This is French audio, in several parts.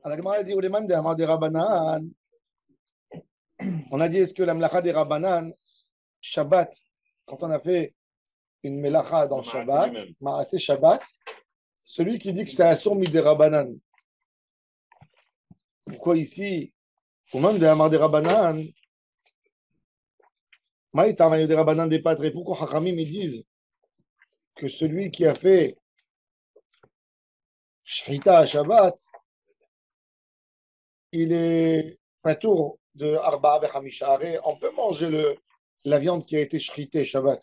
Alors, la Gemara dit, Uleman de Amar de Rabbanan. On a dit, est-ce que la melacha des Rabbanan, Shabbat, quand on a fait une melacha dans Shabbat, Maaseh Shabbat, celui qui dit que c'est Asur Midei Rabbanan. Pourquoi ici, Uleman de Amar de Rabbanan, Maïta Maïta de Rabbanan des Pâtres, et pourquoi Chachamim ils disent que celui qui a fait Shrita à Shabbat, il est patour de Arba'a Vechamisha Areh. On peut manger la viande qui a été shritée Shabbat.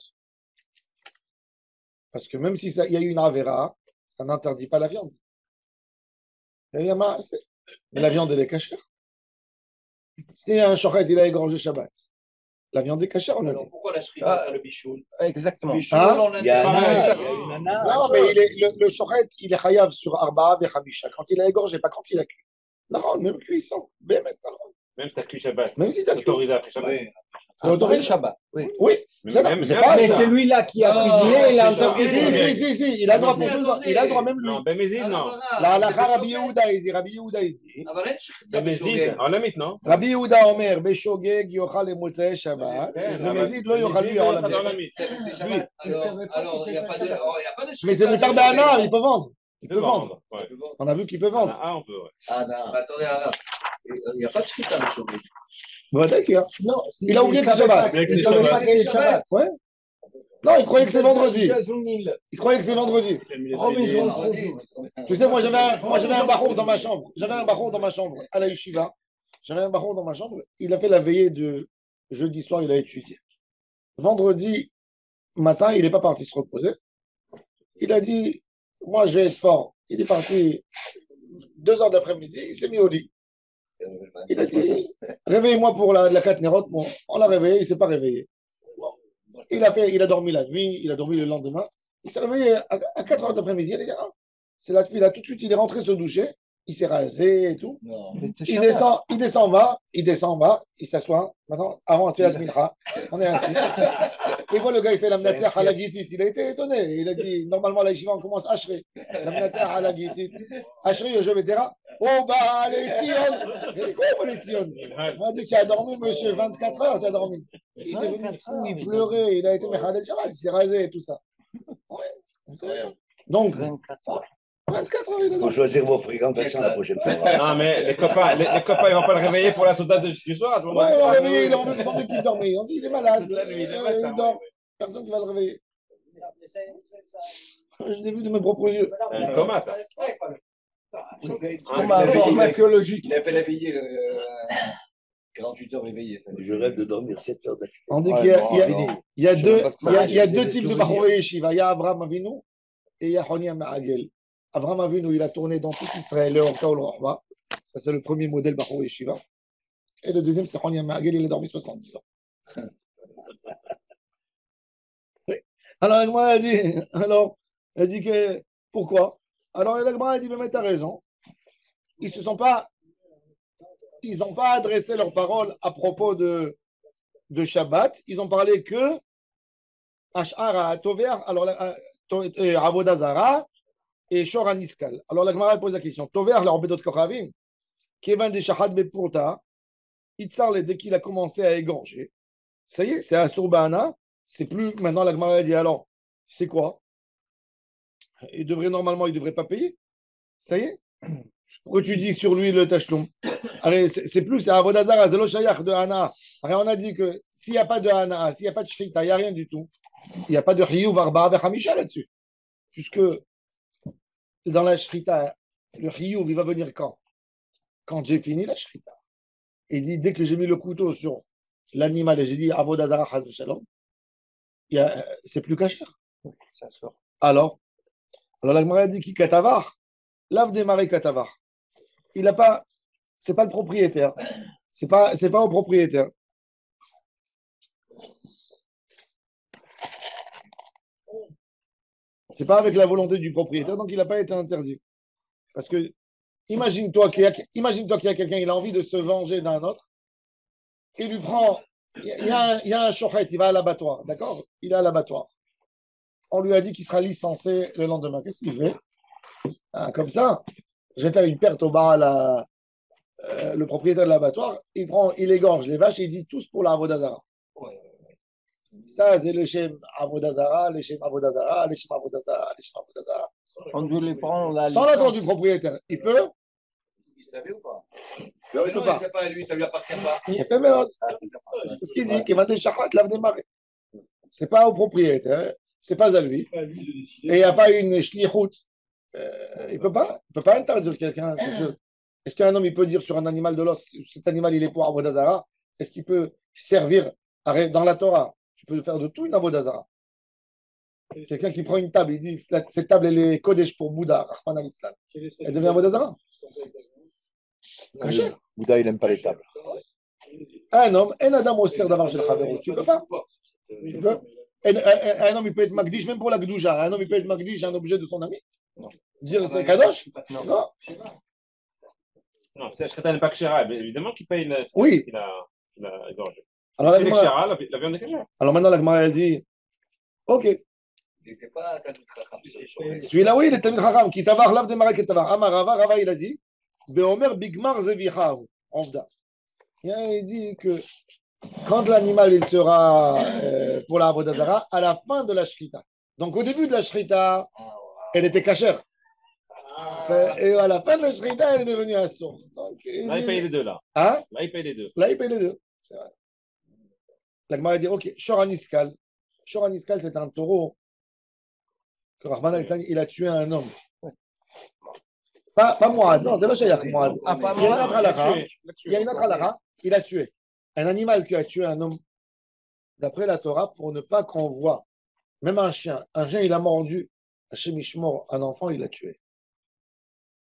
Parce que même si il y a eu une Avera, ça n'interdit pas la viande. Mais la viande, elle est cachère. Si un shochet, il a égorgé Shabbat, la viande est cachère, on a dit. Pourquoi la shrita, le bichoul? Exactement. Bichoul, on a Il y a non, mais le shochet, il est chayav sur Arba'a Vechamisha. Quand il a égorgé, pas quand il a cuit. Non, même cuisson. Même si tu as cuit Shabbat. Même si tu as cuit. Autorisé après Shabbat. C'est autorisé Shabbat. Oui. Mais celui-là qui a cuisiné, il a Si, il a le droit il a le droit même lui. Non, Bemezid, non. La Rabbi Yehuda, il dit, Bemezid, en lamite, non? Rabbi Yehuda Omer, Beshogeg, Yochal et Motzei Shabbat. Bemezid, lo Yochal lui en lamite. Alors, il n'y a pas de. Mais c'est Moutar Béana, il peut vendre. Il peut vendre. On a vu qu'il peut vendre. Ah, on peut, ouais. Attendez, il n'y a pas de shrita, le shogeg. Non, il a oublié que c'est Shabbat. Ouais. Non, il croyait que c'est vendredi. Il croyait que c'est vendredi. Tu sais, moi j'avais un bachour dans ma chambre. À la yeshiva. J'avais un bachour dans ma chambre. Il a fait la veillée de jeudi soir, il a étudié. Vendredi matin, il n'est pas parti se reposer. Il a dit, moi je vais être fort. Il est parti 2 heures de l'après-midi, il s'est mis au lit. Il a dit, réveillez-moi pour la Katnerot. Bon, on l'a réveillé, il ne s'est pas réveillé. Bon. Il a dormi la nuit, il a dormi le lendemain. Il s'est réveillé à 4 heures d'après-midi. Il a dit, c'est la fille, là, tout de suite, il est rentré se doucher, il s'est rasé et tout. Non, il descend en bas, il s'assoit. Maintenant, avant tu as Mincha, on est assis. Et voilà, le gars, il fait la mnatzah à la guitite. Il a été étonné. Il a dit, normalement, la yeshiva, on commence Ashri. La mnatzah à la guitite. Ashri, je vais dire, oh, bah, les Tzion. Il dit, quoi, les Tzion? On a dit, tu as dormi, monsieur, 24 heures, tu as dormi. Il est venu fou, il pleurait, il a été Mechadel Shabbat, il s'est rasé et tout ça. Ouais, donc, 24 heures. 24 heures, il a dormi. Faut choisir vos fréquentations la prochaine fois. Non, mais les copains, ils vont pas le réveiller pour la soldade du soir. Ouais, ils l'ont réveillé, ils ont entendu qu'il dormait. On dit, il est malade, il dort. Personne qui va le réveiller. Je l'ai vu de mes propres yeux. Comment ça? Coma pharmacologique. Il a fait la veillée 48 heures réveillé. Je rêve de dormir 7 heures d'affilée. On dit qu'il y a deux types de Bahoré Yeshiva. Il y a Abraham Avinu et il y a Honia Ma'agel. Abraham Avinu, il a tourné dans tout Israël, le Orka ou le Rahba. Ça, c'est le premier modèle Bahoré Yeshiva. Et le deuxième, c'est Honia Ma'agel, il a dormi 70 ans. Alors, elle dit que pourquoi? Alors, elle dit, mais tu as raison. Ils n'ont pas adressé leurs paroles à propos de Shabbat. Ils ont parlé que Ash'ara, Tover, alors Avodazara et Shora Niskal. Alors, la Gemara pose la question. Tover, leur Bedot Kochavim, Kevan de Shahad Bepurta, Itzarle, dès qu'il a commencé à égorger, ça y est, c'est Asur Ba'ana. C'est plus maintenant la Gemara dit alors c'est quoi? Il devrait pas payer. Ça y est. Pourquoi tu dis sur lui le tachlum? C'est plus c'est Avodazara, c'est l'Oshayach de Hana. On a dit que s'il n'y a pas de Hana, s'il n'y a pas de Shrita, il n'y a rien du tout. Il n'y a pas de Hiyuv Arba'a Vechamisha là-dessus. Puisque dans la Shrita, le Hiyuv il va venir quand? Quand j'ai fini la Shrita. Il dit dès que j'ai mis le couteau sur l'animal et j'ai dit Avodazara Chaz V'Shalom, c'est plus cachère. Ça sort. Alors la Gemara dit qui Katavar, lave démarrer Katavar. Il n'a pas, c'est pas le propriétaire. C'est pas au propriétaire. C'est pas avec la volonté du propriétaire, donc il n'a pas été interdit. Parce que imagine-toi qu'il y a quelqu'un, il a envie de se venger d'un autre, il lui prend. Il y a un shochet, il va à l'abattoir, d'accord? Il est à l'abattoir. On lui a dit qu'il sera licencié le lendemain. Qu'est-ce qu'il fait? Comme ça, je vais faire une perte au bar le propriétaire de l'abattoir, il égorge les vaches et il dit tous pour la Avodazara. Ça, c'est le Shem Avodazara, le Shem Avodazara, le Shem Avodazara, le Shem Avodazara. On doit les prendre la Sans l'accord du propriétaire. Il peut? Il savait ou pas? Il peut Non, pas. il ne sait pas, lui, ça lui appartient pas. Il fait merde. C'est ce qu'il dit, qu'il va des chakras, qu'il a démarré. C'est pas au propriétaire, c'est pas à lui. Et il n'y a pas une shlichut. Il peut pas interdire quelqu'un quelque chose. Est-ce qu'un homme, il peut dire sur un animal de l'autre, cet animal, il est pour Avodazara? Est-ce qu'il peut servir dans la Torah? Tu peux faire de tout une Avodazara. Quelqu'un qui prend une table, il dit cette table, elle est Kodesh pour Bouddha, Rahman al-Islam. Elle devient Avodazara. Caché. Bouddha, il n'aime pas les tables. Un homme, un Adam au ser d'avoir chez le Chavero. Tu peux pas. Tu peux. Un homme, il peut être Magdish, même pour la Gdouja. Un homme, il peut être Magdish, un objet de son ami. Dire c'est Kadosh? Non. Non, c'est Ashkata n'est pas Kshera, évidemment qu'il paye Oui. qu'il a égorgé. Alors, C'est les Kshera, la viande est Kshera. alors maintenant, la Gemara, elle dit ok. Il n'était pas Talmud Chacham. Celui-là, oui, il était Chacham. Qui tavar, lav de Marek et tavar. Amar Rava, Rava, il a dit Beomer Bigmar Zevichahu. Ovda. Il dit que quand l'animal il sera pour la Avodazara, à la fin de la Shrita. Donc au début de la Shrita, elle était cachère. Et à la fin de la Shrita, elle est devenue un sourd. Donc, Là, il paye les deux, là. Hein? Là, il paye les deux. Là, il paye les deux. C'est vrai. La Gemara dit ok, Shoraniskal. Shoraniskal, c'est un taureau que Rahman al-Islam, il a tué un homme. Pas Mouad, non, c'est le Shayak Mouad. Ah, pas Il y a une Mouad. autre halakha. Il y a une autre halakha. Il a tué. Un animal qui a tué un homme, d'après la Torah, pour ne pas qu'on voit, même un chien, il a mordu, Hachem Ishmor, un enfant, il l'a tué.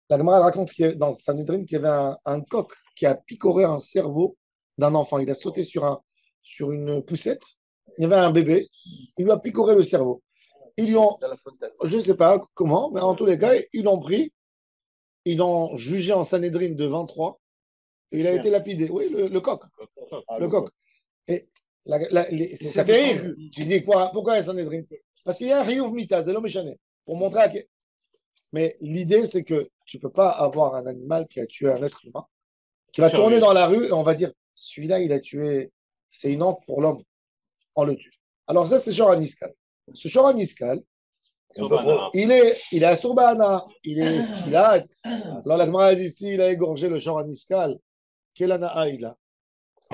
La Gemara raconte dans Sanhedrin qu'il y avait un coq qui a picoré un cerveau d'un enfant. Il a sauté sur une poussette. Il y avait un bébé. Il lui a picoré le cerveau. Ils lui ont, Dans la fontaine. je ne sais pas comment, mais en tous les cas, ils l'ont pris. Ils l'ont jugé en Sanhedrin de 23. Et il a été lapidé. Oui, le coq. Le coq. Et ça fait rire. Tu dis quoi? Pourquoi un Sanhedrin? Parce qu'il y a un Riyuv Mita, c'est l'homme échané. Pour montrer à qui. Mais l'idée, c'est que tu ne peux pas avoir un animal qui a tué un être humain, qui va tourner dans la rue et on va dire celui-là, il a tué, c'est une honte pour l'homme. On le tue. Alors, ça, c'est Shoraniskal. Ce Shoraniskal, il est à Sourbana. Il est ce qu'il a. Alors, la Gemara dit ici, il a égorgé le Shoraniskal. Quel ana'a il a?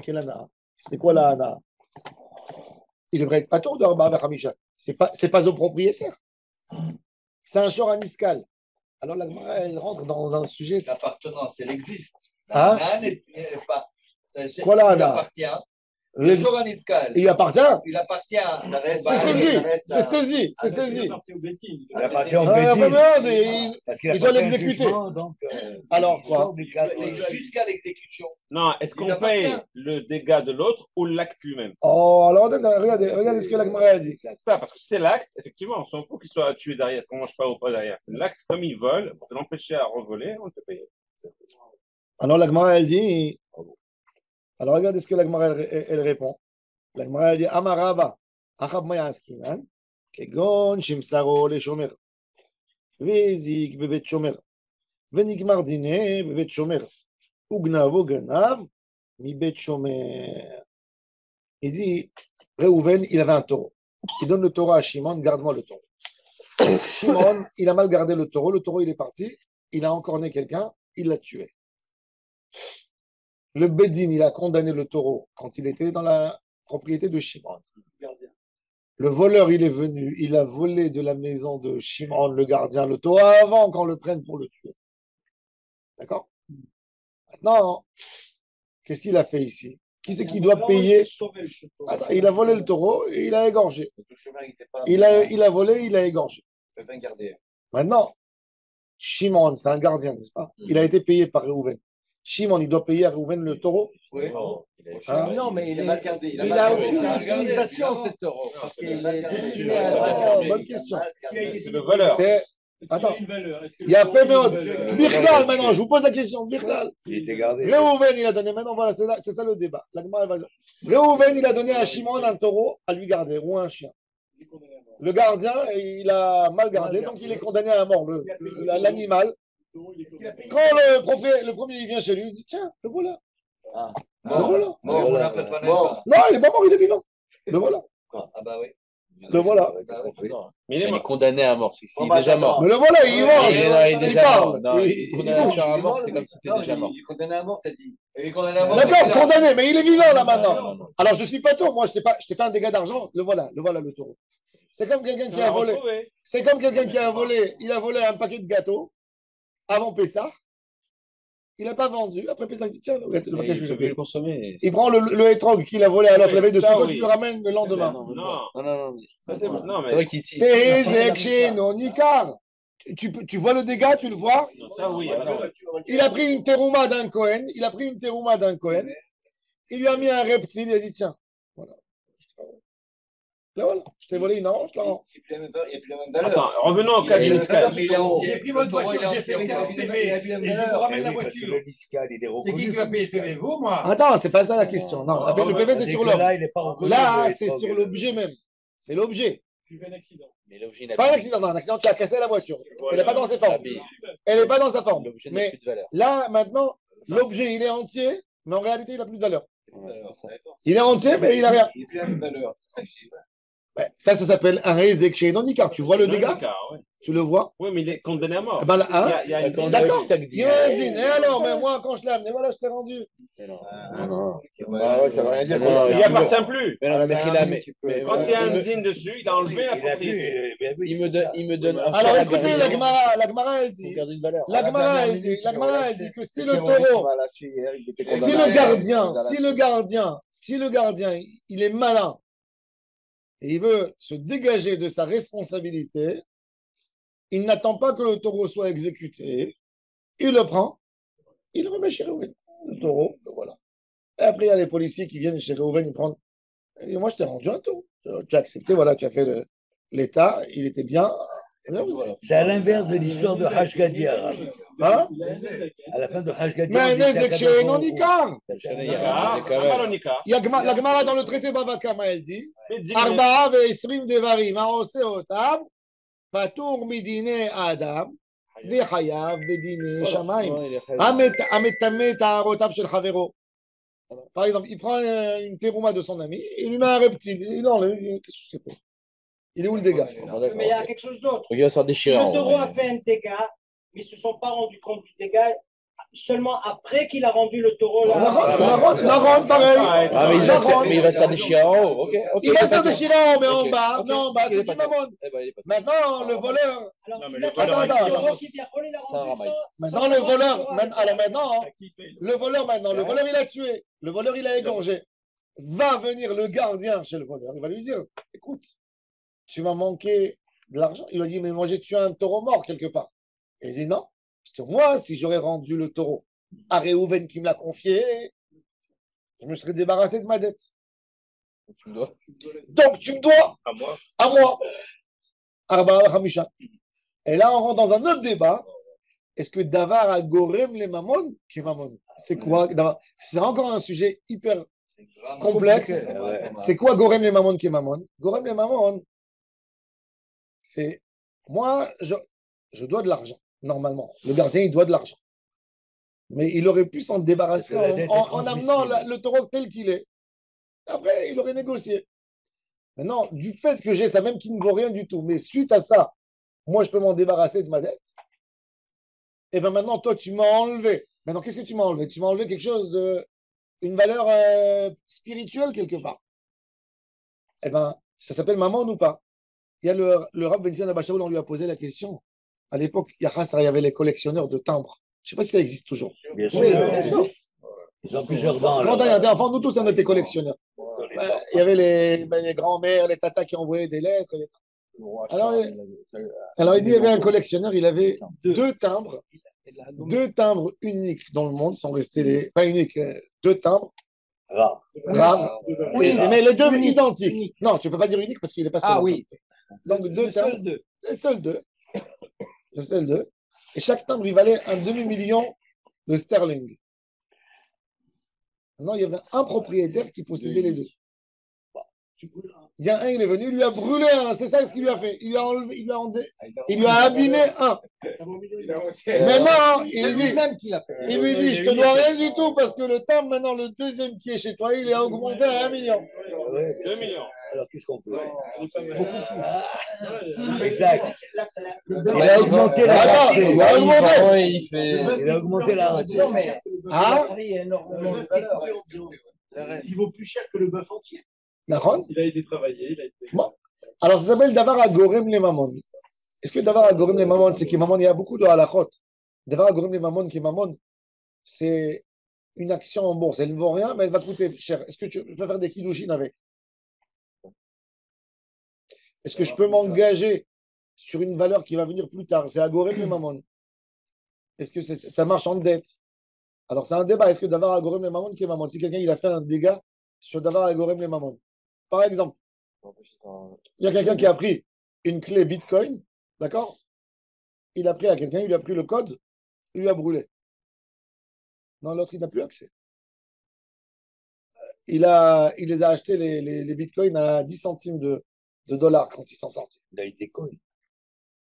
Quel ana'a? C'est quoi la ana'a? Il devrait être pas tour de Arba Hamisha. C'est pas au propriétaire. C'est un Shoraniskal. Alors la Gemara, elle rentre dans un sujet. L'appartenance, elle existe. Hein? n'est pas. Quoi là, Il là? appartient. Le Shoraniskal, Il lui appartient. il appartient. C'est saisi. C'est saisi. C'est saisi. Il appartient au Ah, Bédine. merde, Parce qu'il a il doit pas fait un l'exécuter. jugement, donc, Alors, quoi? sort du cadre. Et jusqu'à l'exécution. Non, est-ce qu'on Il appartient. paye le dégât de l'autre ou l'acte lui-même? Oh, alors regardez ce que la Gemara a dit. Ça, parce que c'est l'acte, effectivement, on s'en fout qu'il soit tué derrière, qu'on ne mange pas ou pas derrière. C'est l'acte, comme il vole, pour l'empêcher à revoler, on le fait payer. Alors la Gemara, elle dit. Alors regardez ce que la Gemara, elle répond. La Gemara, elle dit Amarava, Achab Mayaskinan, Kegon, Shimsaro, les Shomer, Vezik, Bebet Shomer, Venigmar Dine, Bebet Shomer, Ugnavo Ganav, Mi Bet Shomer. Il dit Reuven, il avait un taureau. Il donne le taureau à Shimon, garde-moi le taureau. Shimon, il a mal gardé le taureau, il est parti, il a encorné quelqu'un, il l'a tué. Le Bédine, il a condamné le taureau quand il était dans la propriété de Shimon. Le voleur, il est venu, il a volé de la maison de Shimon, le gardien, le taureau, avant qu'on le prenne pour le tuer. D'accord? Maintenant, qu'est-ce qu'il a fait ici? Qui c'est qui doit payer? Attends, il a volé le taureau et il a égorgé. Le chemin, il n'était pas. Il a volé, il a égorgé. Il peut bien garder. Maintenant, Shimon, c'est un gardien, n'est-ce pas? Il a été payé par Reuven. Shimon, il doit payer à Reuven le taureau. Oui. Hein? Non, mais Il a mal gardé. il n'a aucune utilisation, ce taureau. Parce qu'il est destiné à. Oh, bonne question. C'est le voleur. C'est. Attends, il y a fait Méod. Birlal, maintenant, je vous pose la question. Birlal. Il était gardé. Reuven, il a donné. Maintenant, voilà, c'est ça le débat. La Gemara, elle va dire. Reuven, il a donné à Shimon un taureau à lui garder, ou un chien. Le gardien, il a mal gardé, donc il est condamné à la mort. L'animal, Quand le premier il vient chez lui, il dit tiens, le voilà. Ah. Le voilà. Bon, on a préféré ça. Non, il est pas mort, il est vivant. Le voilà. Ah bah oui. Le voilà. Mais il est Il est mort. condamné à mort. C'est Bon, il bah, est déjà mort. Mais le voilà, il mange. Il est Il déjà mort. parle. Non, Il condamné bouge. à mort, c'est comme si c'était déjà mort. Il est condamné à mort, t'as dit. Il est condamné à mort. D'accord, condamné, mais il est vivant là maintenant. Non. Alors je suis pas tôt, moi je t'ai fait un dégât d'argent, le voilà le taureau. C'est comme quelqu'un qui a volé. C'est comme quelqu'un qui a volé, il a volé un paquet de gâteaux avant Pessah. Il n'a pas vendu. Après Pessah, il dit tiens, le paquet Il que j'ai peut plus le pris. consommer. Il prend le hétrog qu'il a volé à l'autre la veille de Ça, Sukkot, oui. il le ramène le lendemain. Non. Ça, c'est bon. Non, C'est mais vrai qu'il tire. C'est Ezek chez Nonikar. Tu vois le dégât, tu le vois. non, ça, oui. Alors, Il a pris une terouma d'un Cohen. Il lui a mis un reptile. Il a dit tiens, voilà. Là, voilà. Je t'ai volé une orange, là. Il n'y a plus la même valeur. attends, revenons au cas du Niscal. J'ai pris votre voiture, j'ai fait le PV et je vous ramène la voiture. Le fiscal, il est C'est reconnu. qui va payer le PV? Vous, moi? Attends, c'est pas ça la question. Non, avec le PV, c'est sur l'homme. Là, il n'est pas reconnu. Là, le c'est hétrog. sur l'objet même. C'est l'objet. Mais l'objet n'a Pas un plus- accident. Non, un accident, tu as cassé la voiture. Elle n'est pas dans ses formes. l'habit. Elle n'est pas dans sa forme. L'objet n'a Mais plus de valeur. là, maintenant, l'objet, il est entier, mais en réalité, il n'a plus de valeur. D'accord. Il est entier, mais il n'a rien. Il n'y a plus la même valeur. C'est ça que je dis. Ouais, ça s'appelle un Ezek chez Nonikar. Tu vois le dégât? Ouais. Tu le vois? Oui, mais il est condamné à mort. Eh ben là, hein? Il y a une D'accord. D'accord. Ça que dit. Il y a un dîner. Et alors, mais moi, quand je l'ai amené, voilà, je t'ai rendu. Ah ouais, ça veut rien dire. Non, Il n'y appartient plus. Mais non, mais qu'il a. Mais Quand il y a un zine dessus, il a enlevé la Il a propriété. plus. il me donne un Alors cher à écoutez, garder. la Gemara, elle Pour dit. garder une valeur. La Gemara, elle dit que si le taureau, si le gardien, il est malin et il veut se dégager de sa responsabilité, il n'attend pas que le taureau soit exécuté. Il le prend, il le remet chez Réhouven. Le taureau, le voilà. Et après, il y a les policiers qui viennent chez Réhouven, ils prennent. Et moi, je t'ai rendu un taureau. Tu as accepté, voilà, tu as fait l'état, il était bien. C'est à l'inverse de l'histoire de Haj Gadia. Hein? À la fin de Haj Gadia. Mais on dit, c'est Nezek un chez cadavre. Nonikar. Amalonika. La Gemara dans le traité Bavakama, elle dit Arba'a ve'esrim devarim ha'ose otam patour midine Adam ve'chayav bedine shamayim ametame ta'arotav shel chavero. Par exemple, il prend une terouma de son ami et il lui met un reptile. Il enlève. Qu'est-ce que c'est? Il est où le dégât? Mais il y a quelque chose d'autre. Regarde, ça Si déchire. le taureau a fait un dégât, mais ils ne se sont pas rendus compte du dégât seulement après qu'il a rendu le taureau là. Naron, pareil. Ah, mais il va se faire déchirer en haut. Ok. Il va se faire déchirer en haut, mais en Ok, bas, ok. mais en bas, Ok, c'est pas du de- mammon. Eh ben, il est pas de- Maintenant, le voleur, Alors, Non, tu mais mets le pas voleur, le attends. taureau qui vient voler, il a Ça, rendu Ramaï. ça. maintenant le voleur, alors maintenant, le voleur il a tué, le voleur il a égorgé. Va venir le gardien chez le voleur, il va lui dire, écoute, tu m'as manqué de l'argent. Il lui a dit, mais moi j'ai tué un taureau mort quelque part. Et il dit non, parce que moi, si j'aurais rendu le taureau à Réhouven qui me l'a confié, je me serais débarrassé de ma dette. Tu me dois. Donc tu me dois À moi. à moi. Arba Hamisha. Et là, on rentre dans un autre débat. Est-ce que Davar a gorem les mamon qui est mamon? C'est quoi Davar? C'est encore un sujet hyper complexe. C'est quoi gorem les mamon qui est mamon? Gorem les mamon, c'est moi, je dois de l'argent, normalement. Le gardien, il doit de l'argent. Mais il aurait pu s'en débarrasser Parce que la dette est en amenant transmissible. le taureau tel qu'il est. Après, il aurait négocié. Maintenant, du fait que j'ai ça, même qui ne vaut rien du tout, mais suite à ça, moi, je peux m'en débarrasser de ma dette. Et bien maintenant, toi, tu m'as enlevé. Maintenant, qu'est-ce que tu m'as enlevé? Tu m'as enlevé quelque chose de. Une valeur spirituelle quelque part. Eh bien, ça s'appelle maman ou pas? Il y a le Rav Ben Zion Abashaoul, on lui a posé la question. À l'époque, il y avait les collectionneurs de timbres. Je ne sais pas si ça existe toujours. Bien sûr. Oui, Ils ont plusieurs dents. Quand on alors. était enfant, nous tous, on était collectionneurs. Il y avait les grands-mères, les tatas qui envoyaient des lettres. Alors, il dit il y avait un collectionneur, il avait deux timbres uniques dans le monde, sont restés pas uniques, deux timbres Rare. rares, mais les deux identiques. Non, tu ne peux pas dire unique parce qu'il n'est pas seul. Ah oui. Donc deux Le timbres, seul deux. les seuls deux. Le seul deux. Et chaque timbre, il valait un demi-million de sterling. Maintenant, il y avait un propriétaire qui possédait les deux. Il y a un, il est venu, il lui a brûlé un. C'est ça ce qu'il lui a fait. Il lui a enlevé, il lui a abîmé un. Maintenant, il lui dit, même qui l'a fait. il lui dit, je te dois rien du tout parce que le temps, maintenant, le deuxième qui est chez toi, il est augmenté à 1 million. 2 millions. Alors, qu'est-ce qu'on peut? Exact. Il a augmenté la Attends, rareté. il a augmenté. Il fait. Il a augmenté la rareté. Non, mais Hein? énormément de valeur. Il vaut plus cher que le bœuf entier. D'accord? Il a été travaillé, il a été. Bon. Alors, ça s'appelle Davar Agorem les Mamon. Est-ce que Davar Agorem les Mamon, c'est qui Mamon, il y a beaucoup de halachot. Davar Agorem les Mamon, qui Mamon, c'est une action en bourse. Elle ne vaut rien, mais elle va coûter cher. Est-ce que tu peux faire des kiddushin avec? Est-ce que je peux m'engager sur une valeur qui va venir plus tard? C'est Agorem les Mamon. Est-ce que ça marche en dette? Alors, c'est un débat. Est-ce que Davar Agorem les Mamon qui est Mamon? Si quelqu'un il a fait un dégât sur Davar Agorem les Mamon. Par exemple, il y a quelqu'un qui a pris une clé Bitcoin, d'accord? Il a pris à quelqu'un, il lui a pris le code, il lui a brûlé. Non, l'autre, il n'a plus accès. Il les a achetés, les Bitcoins, à 10 centimes de dollars quand ils sont sortis. Il a été coin.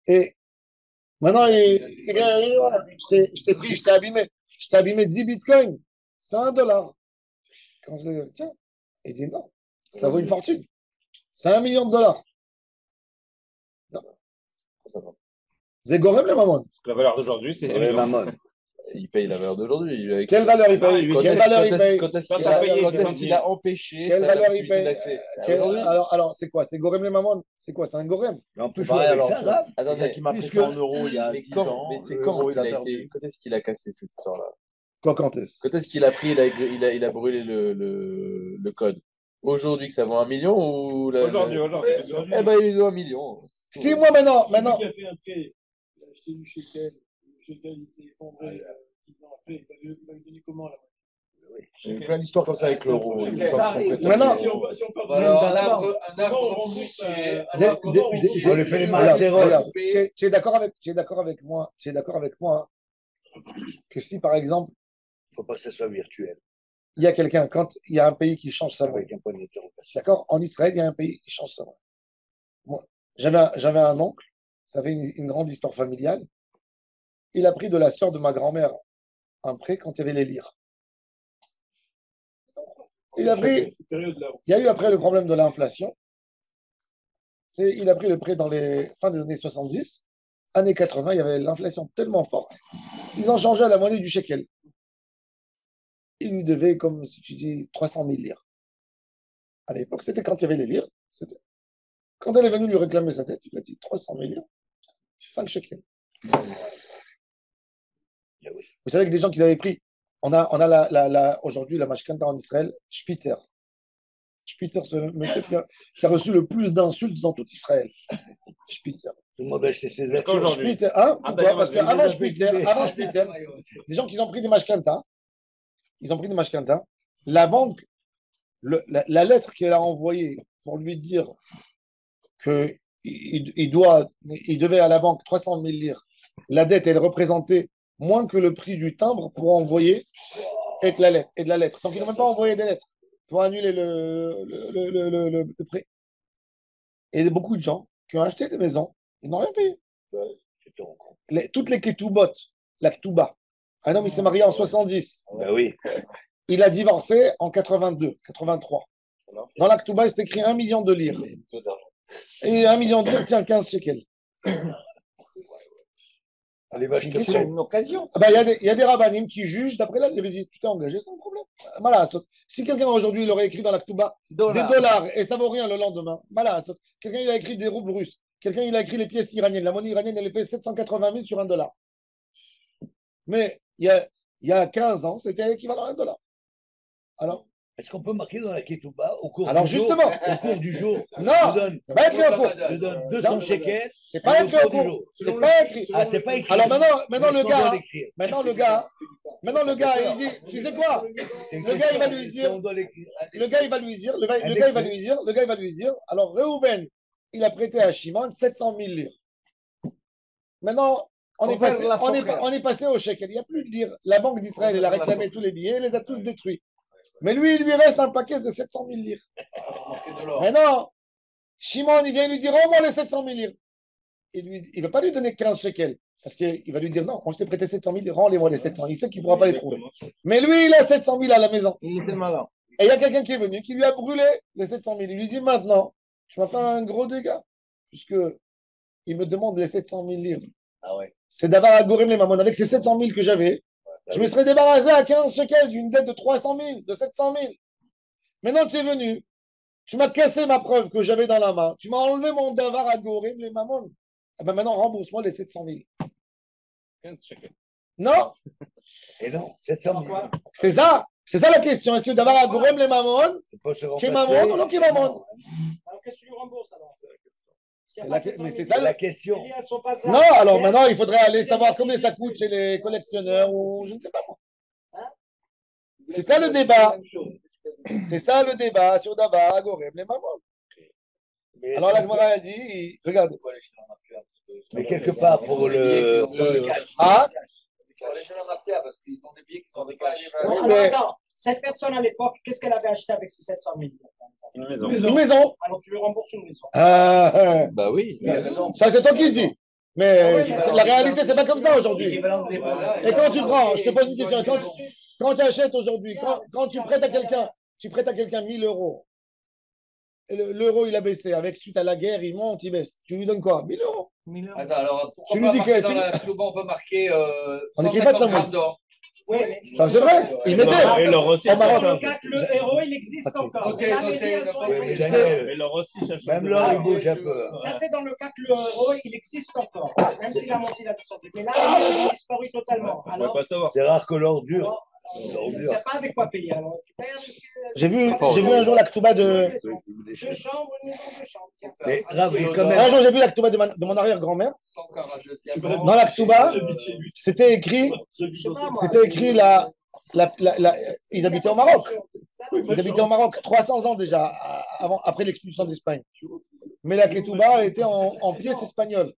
Et maintenant, il vient, il dit, voilà, je t'ai pris, je t'ai abîmé 10 Bitcoins, c'est $1. Quand je dis, tiens, il dit non, ça vaut une fortune. C'est $1 million. Non. C'est Gorem le Mamon. La valeur d'aujourd'hui, c'est. Ouais, maman. Il paye la valeur d'aujourd'hui. Quelle valeur il paye? Ah, Quelle valeur il paye? Quand est-ce Quand qu'il t'as payé a, des quand est-ce qu'il a empêché Quelle sa valeur il possibilité paye? d'accès? Quelle- Alors, c'est quoi? C'est Gorem le Mamon? C'est quoi? C'est un Gorem? Mais on peut C'est jouer pareil, avec alors, ça, là. Attendez, Qui m'a puisque- prêté en euros il y a mais 10 quand, ans. mais c'est le quand euro, qu'il il a perdu. été, quand est-ce qu'il a cassé cette histoire-là? Quoi, quand est-ce? Quand est-ce qu'il a pris, il a brûlé le code? Aujourd'hui que ça vaut 1 million ou Aujourd'hui. Eh ben, il est 1 million. Si moi maintenant, Celui qui a fait un prêt, il a acheté du shekel, le shekel il s'est effondré 10 ans après, il va lui donner comment là? Il y a eu plein d'histoires comme ça avec l'euro. Ça arrive. Maintenant- Si on part Alors, un d'abord, arbre rembourse, On le fait les Regarde, macéros. regarde, tu es d'accord avec moi que si par exemple Il ne faut pas que ça soit virtuel. il y a quelqu'un, quand il y a un pays qui change sa monnaie, Avec un point d'interrogation. d'accord? En Israël, il y a un pays qui change sa monnaie. Moi, j'avais un oncle, ça avait une grande histoire familiale. Il a pris de la sœur de ma grand-mère un prêt quand il y avait les lires. Il a pris, cette période-là. il y a eu après le problème de l'inflation. Il a pris le prêt dans les fins des années 70. Années 80, il y avait l'inflation tellement forte. Ils ont changé à la monnaie du shekel. Il lui devait, comme si tu dis, 300 000 lires. À l'époque, c'était quand il y avait les lires. Quand elle est venue lui réclamer sa tête, il lui a dit 300 000 lires, c'est 5 shekels. Vous savez que des gens qui avaient pris, on a aujourd'hui la mashkanta en Israël, Spitzer. Spitzer, c'est le monsieur qui a reçu le plus d'insultes dans tout Israël. Spitzer. Tout le monde a acheté ses D'accord, actions. aujourd'hui. Spitzer, hein? Ah, Pourquoi? d'ailleurs, Parce il y a qu'avant des Spitzer, des gens qui ont pris des mashkanta, la banque, la lettre qu'elle a envoyée pour lui dire qu'il devait à la banque 300 000 lires, la dette, elle représentait moins que le prix du timbre pour envoyer et de la lettre. Donc, ils n'ont même pas envoyé des lettres pour annuler le prêt. Et il y a beaucoup de gens qui ont acheté des maisons, ils n'ont rien payé. Toutes les ketubot, la ktuba. Un homme, il s'est marié en 70. Ben oui. Il a divorcé en 82, 83. Dans la ktuba, il s'est écrit 1 million de lires. Et 1 million de lires tient 15 shekels. Allez, va, je te C'est prends. une occasion. Ah ben, il y a des rabbinim qui jugent, d'après là, il avait dit, tu t'es engagé sans problème. Voilà, si quelqu'un aujourd'hui il aurait écrit dans la ktuba des dollars et ça vaut rien le lendemain, voilà, quelqu'un il a écrit des roubles russes, quelqu'un il a écrit les pièces iraniennes, la monnaie iranienne elle est payée 780 000 sur $1. Mais il y a 15 ans, c'était équivalent à $1. Alors, Est-ce qu'on peut marquer dans la ketouba au cours Alors, du jour? justement. Au cours du jour. Non, je donne, c'est pas écrit au cours. je donne 200 shekels. C'est pas écrit au du cours. jour. C'est pas écrit. Ah, c'est pas écrit. Alors maintenant Mais le est-ce qu'on doit gars, l'écrire? maintenant le gars, il dit, tu sais quoi? C'est une Le gars, il va question. lui Est-ce dire- qu'on doit l'écrire? Le gars, il va lui dire, alors Reuven, il a prêté à Shimon 700 000 lires. Maintenant, on est passé au shekel. Il n'y a plus de lire. La Banque d'Israël, elle a réclamé tous les billets, elle les a tous détruits. Mais lui, il lui reste un paquet de 700 000 lires. Mais non, Shimon, il vient lui dire, rends-moi les 700 000 livres. Il ne va pas lui donner 15 shekels. Parce qu'il va lui dire, non, moi je t'ai prêté 700 000, rends-les-moi les 700. Il sait qu'il ne pourra pas les trouver. Mais lui, il a 700 000 à la maison. Il était malin. Et il y a quelqu'un qui est venu, qui lui a brûlé les 700 000. Il lui dit, maintenant, tu m'as fait un gros dégât. Puisque il me demande les 700 000 livres. Ah ouais. C'est d'avoir Agorim les Mamon. Avec ces 700 000 que j'avais, je me serais débarrassé à 15 shekels d'une dette de 300 000, de 700 000. Maintenant, tu es venu. Tu m'as cassé ma preuve que j'avais dans la main. Tu m'as enlevé mon davar à Gorim, les mamons. Eh ben maintenant, rembourse-moi les 700 000. 15 shekels. Non, Et non, 700 000. c'est ça. C'est ça la question. Est-ce que davar à Gorim, les mamons, C'est pas se qui est remplacer. mamon ou non qui est mamon? Alors qu'est-ce que tu lui rembourses alors? Mais c'est C'est ça la le... question. Elles sont pas ça. Non, alors maintenant, il faudrait aller savoir combien ça coûte chez les collectionneurs ou je ne sais pas moi. C'est ça le débat. C'est ça le débat sur davar à Gorim, les mamons. Alors la Gemara a dit, regarde. Mais quelque part, pour le. Ah, Il faut aller chez la mafia parce qu'ils font des billets qui sont des cash. Oui, Alors mais- attends, cette personne à l'époque, qu'est-ce qu'elle avait acheté avec ses 700 000? Une maison. une maison. Alors tu lui rembourses une maison. Bah oui. Ça, c'est toi qui dis. Mais Oui, la réalité, c'est pas comme ça aujourd'hui. L'équivalent de Et quand tu prends, je te pose une question, quand tu achètes aujourd'hui, quand tu prêtes à quelqu'un, tu prêtes à quelqu'un 1000 euros. Et l'euro, il a baissé. Suite à la guerre, il monte, il baisse. Tu lui donnes quoi? 1000 euros. Attends, alors pourquoi Tu pas lui dis marquer que- dans la Touba, on peut marquer On n'écrit pas de 150 ça, grammes d'or. Oui, mais Ça, c'est vrai. Il mettait. Et l'or aussi, Au ça Maroc. dans le change. cas que le héros, il existe encore. Ok, La noté, mairie, elles sont oui, dans mais le- Daniel, Et l'or aussi, ça change. Même là, il bouge un je- peu. Ça, c'est dans le cas que le héros, il existe encore. Même s'il a monté, il a descendu. Mais là, il a disparu totalement. On ne Alors, pas savoir. C'est rare que l'or dure. alors, tu ne sais pas avec quoi payer. Alors, tu payes avec... J'ai vu un jour la Ktouba de. Deux chambres, une maison, deux chambres. Tiens. Mais grave, et quand Un même. jour, j'ai vu la Ktouba de mon arrière-grand-mère. Sans carrage de diamant. Dans la Ktouba, c'était écrit, Je sais pas, moi. c'était écrit ils habitaient au Maroc. Ils habitaient au Maroc 300 ans déjà, après l'expulsion d'Espagne. Mais la Ketouba était en pièces espagnoles.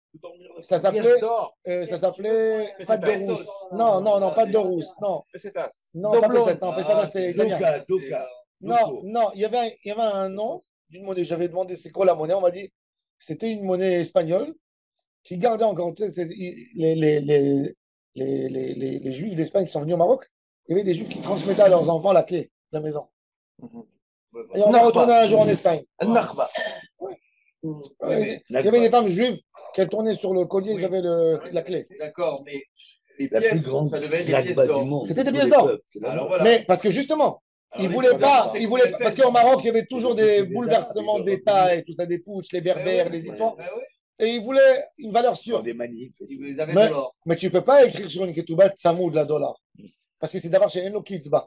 Ça s'appelait pas de rousse. Non, pas de rousse. Non, Pesetas. non, pas peseta. Non, peseta, c'est italien. Doka. Non, il y avait un nom d'une monnaie. J'avais demandé c'est quoi la monnaie. On m'a dit c'était une monnaie espagnole qui gardait encore. Les Juifs d'Espagne qui sont venus au Maroc, il y avait des Juifs qui transmettaient à leurs enfants la clé de la maison. Et on va retourner un jour en Espagne. Al-Nakhba. Il y avait des femmes juives qui tournaient sur le collier, ils avaient la clé. D'accord, mais les La plus pièces, grande ça devait être des pièces Nakba du d'or. monde. C'était des pièces d'or. Alors voilà. Mais parce que justement, Alors, ils les voulaient problèmes, pas, c'est ils voulaient qu'ils pas, parce pèsent. qu'au Maroc, il y avait toujours des C'est des bouleversements Arabes, d'État et tout ça, des putsch, les berbères, Ouais, les histoires. ouais, ouais. Et ils voulaient une valeur sûre. Des manifs. Ils avaient Mais- de l'or. Mais tu ne peux pas écrire sur une ketouba Tsamoud la dollar. Parce que c'est d'abord chez Eno Kitzba.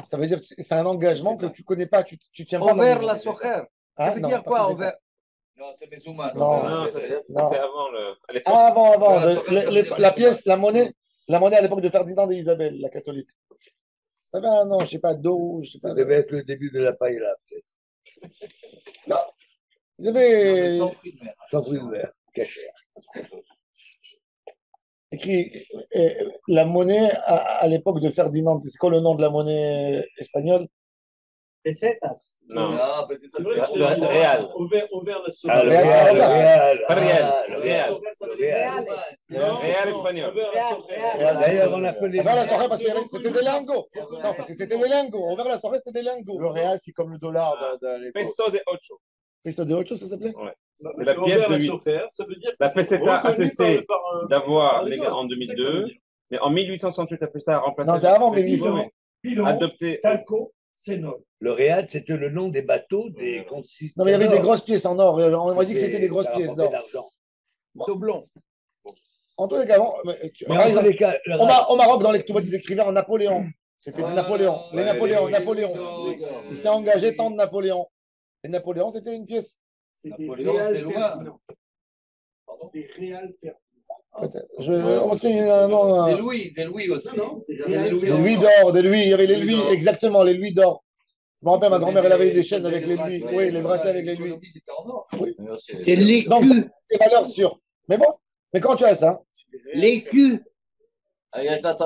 Ça veut dire que c'est un engagement que tu ne connais pas, tu tiens pas. Envers dans la le- socher. Hein, Ça veut non, dire pas quoi, peseta. envers? Non, c'est Mesouma. Non. Non, ça, Non. c'est avant à l'époque. Avant. Voilà, ça veut dire La que- pièce, la monnaie à l'époque de Ferdinand et Isabelle, la catholique. Ça avait un nom, je ne sais pas, d'eau, je sais pas. Ça devait être le début de la paella, peut-être. Ils avaient Sans fruits de mer. Sans fruits de mer, caché. écrit la monnaie à l'époque de Ferdinand. C'est quoi le nom de la monnaie espagnole? Pesetas. Non. Ah, peut-être C'est ça, vrai c'est que Le Real. Ouvert la Ah, le Real, Real, le Real. Real. Pas Real, Ah, le Real. le Real. Real espagnol. D'ailleurs, on appelait Ouvert la soirée parce que c'était des lingots. Non, parce que c'était des lingots. Ouvert la soirée, c'était des lingots. Le Real, c'est comme le dollar dans l'époque. Peso de ocho. Peso de ocho, ça s'appelait? C'est la pièce de 8. Ça veut dire que La c'est peseta a reconnu cessé par d'avoir par les l'État. gars en C'est ça que ça 2002, veut dire. mais en 1868, la peseta a remplacé. Non, c'est avant le 1800. piso, Pilon, adopté. Talco, c'est noble. Le Real, c'était le nom des bateaux des consistoires. Non, mais il y avait des grosses pièces en or. On m'a dit que c'était des grosses Ça pièces rapportait d'or. de l'argent. Doublon. En tous les cas, Mais par en tous exemple, les cas, le au Maroc, dans les Ktoubot, ils écrivaient en Napoléon. C'était Napoléon. Les Ouais, Napoléons, les Napoléon. pièces d'or. Il s'est engagé tant de Napoléon. Et Napoléon, c'était une pièce. Napoléon, c'est loin. Des réals Ferdinand. Peut-être. Parce qu'il y a un nom, Des louis aussi. Non, Ils avaient des louis d'or, des louis. Il y avait les louis, Louis d'or. exactement, les louis d'or. Je me rappelle, ma grand-mère, elle avait des chaînes avec les bracelets, louis. Oui, les bracelets avec les louis. l'économie, c'était en or. Oui. Et les Donc, culs, des valeurs sûres. Mais bon, mais quand tu as ça, les culs,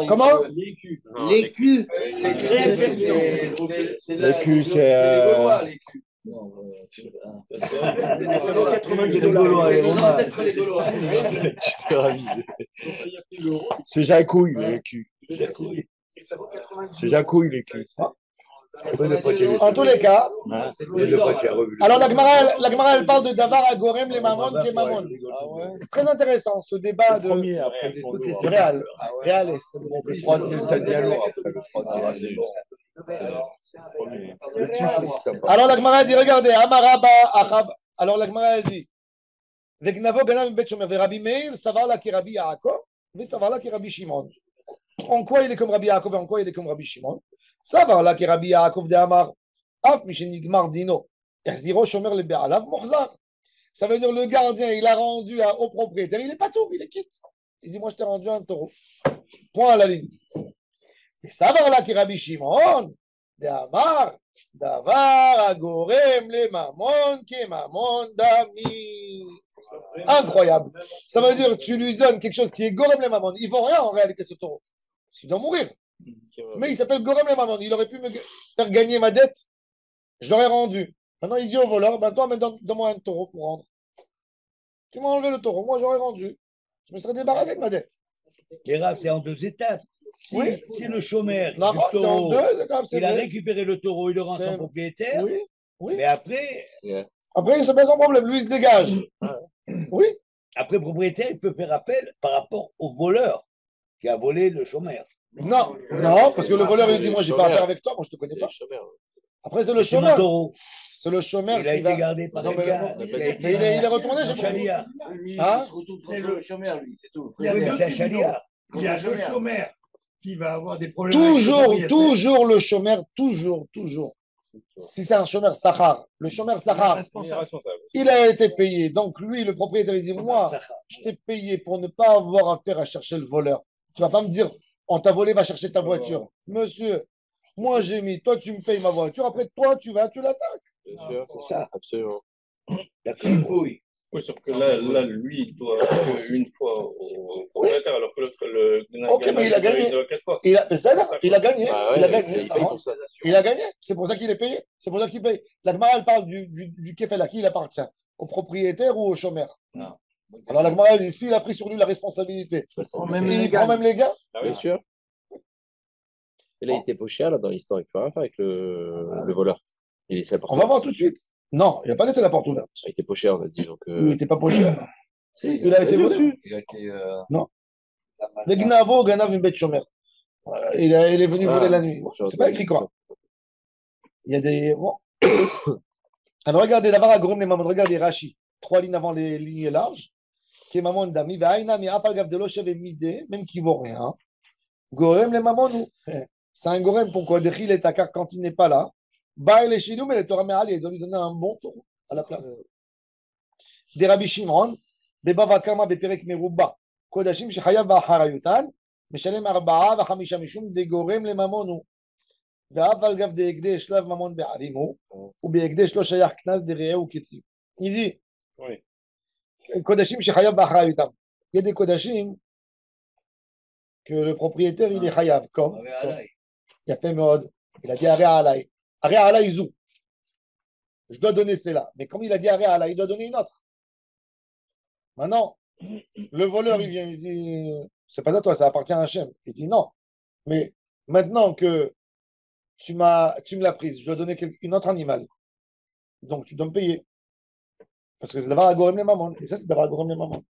Comment Les culs. Non, les culs. Les culs, c'est Les culs, c'est, les Gaulois, les culs. C'est les Gaulois, les Romains. C'est Jacouille, le cul. C'est Jacouille, le cul. En tous les cas, Hein alors la Gemara, elle parle de Davar à Gorem, les Mamon, qui est Mamon. C'est très intéressant ce débat de. Premier, après, C'est réel. Réel. le troisième, ça dialogue après le troisième. Alors la Gemara dit, regardez, Amaraba, Achab. Alors la Gemara dit, Vegnavo Ganam Bet Shomer, Rabbi Meir, Savarla qui Rabbi Yaakov, mais Savarla qui Rabbi Shimon. En quoi il est comme Rabbi Yaakov et en quoi il est comme Rabbi Shimon? Savarla qui Rabbi Yaakov de Amar, Af Mishenigmar Dino, Erziro Shomer le Be'alav Morzar. Ça veut dire le gardien, il a rendu au propriétaire, il n'est pas tout, il est quitte. Il dit, moi je t'ai rendu un taureau. Point à la ligne. Et Savarla qui Rabbi Shimon, de Amar, Davar Agorem le Mamon qui Mamon Dami. Incroyable. Ça veut dire que tu lui donnes quelque chose qui est Gorem le Mamon. Il ne vaut rien en réalité ce taureau. Il doit mourir. Mais il s'appelle Gorem le Mamon. Il aurait pu me faire gagner ma dette. Je l'aurais rendu. Maintenant, il dit au voleur, ben toi, donne-moi un taureau pour rendre. Tu m'as enlevé le taureau, moi j'aurais rendu. Je me serais débarrassé de ma dette. Et Rav, c'est en deux étapes. Si le chômeur du C'est en taureau, deux étapes, c'est il a vrai. récupéré le taureau, il le rend à C'est- son propriétaire, Oui. mais après, Après, il se met sans problème. Lui, il se dégage. Oui. le propriétaire, il peut faire appel par rapport au voleur qui a volé le chômeur. Non, parce que le voleur, il dit, moi, j'ai pas affaire avec toi, moi, je te connais pas. Après, c'est le C'est mon chômeur. taureau. C'est le chômeur Il a qui été va. gardé par Non, un mais gars. il est retourné chez Chalia. Hein? C'est le chômeur, lui, c'est tout. Oui, mais c'est un chalia. Il y a le chômeur qui va avoir des problèmes. Toujours le chômeur, toujours. Si c'est un chômeur Sahar, le chômeur Sahar, il a été payé. Donc lui, le propriétaire, il dit, moi, je t'ai payé pour ne pas avoir affaire à chercher le voleur. Tu vas pas me dire, on t'a volé, va chercher ta voiture. Monsieur, moi j'ai mis, toi tu me payes ma voiture, après toi tu vas, tu l'attaques. Bien sûr, C'est ça. absolument. D'accord. Oui. Oui, sauf que là, lui, il doit une fois au propriétaire, alors que l'autre, le Ok, mais il a gagné. il doit 4 fois. Il a gagné. Ah ouais, il a gagné. il paye pour ça. Il a gagné. C'est pour ça qu'il est payé. C'est pour ça qu'il paye. La Gemara, elle parle du kefel. À qui il appartient? Au propriétaire ou au chômeur? Alors la Gemara, elle dit, s'il a pris sur lui la responsabilité, il prend même les gars. Ah oui. Bien sûr. Et là, il était pas cher là, dans l'histoire. Il ne peut rien faire avec le voleur. Il laissait la porte On va ouverte. voir tout de suite. Non, il n'a pas laissé la porte ouverte. Il était pas cher, on a dit. Donc, Il n'était pas poché. Il a été volé. Il a été. Non. Le Gnavo, Ganav, une bête chômeur. Il est venu voler la nuit. C'est pas écrit quoi. Il y a des. Bon. Alors regardez, d'abord à Gorom les Mamon, regardez Rashi. 3 lignes avant les lignes larges. Qui est Mamon d'Ami, Vaina, mi Apal Gav de Lochev et Midé, même qui vaut rien. Gorem les Mamon, c'est un Gorem, pourquoi Dechil est à car quand il n'est pas là. Bail les Shidou, mais le Torah Me'ali, il doit lui donner un bon taureau à la place. Des Rabbi Shimon, Beba Kama, Beperek Meruba, Kodashim, Shechayav Ba'harayutan, Meshalem Arba'a, Vachamisha Mishum, des Gorem les Mamonu. ואף על גב דהקדש שלב ממון בערימו, ובהקדש לא שייך קנס דרעהו כתיב. Il dit, קודשים שחייב באחריותם. Il y a des קודשים que le propriétaire il est chayav, comme il a fait mode, il a dit arrêt alay zou. Je dois donner celle-là. Mais comme il a dit arrêt alay, il doit donner une autre. Maintenant, le voleur il vient, il dit, c'est pas à toi, ça appartient à Hachem. Il dit non. Mais maintenant que tu me l'as prise, je dois donner une autre animal. Donc tu dois me payer. Parce que c'est d'avoir agorem les mamans. Et ça, c'est d'avoir agorem les mamans.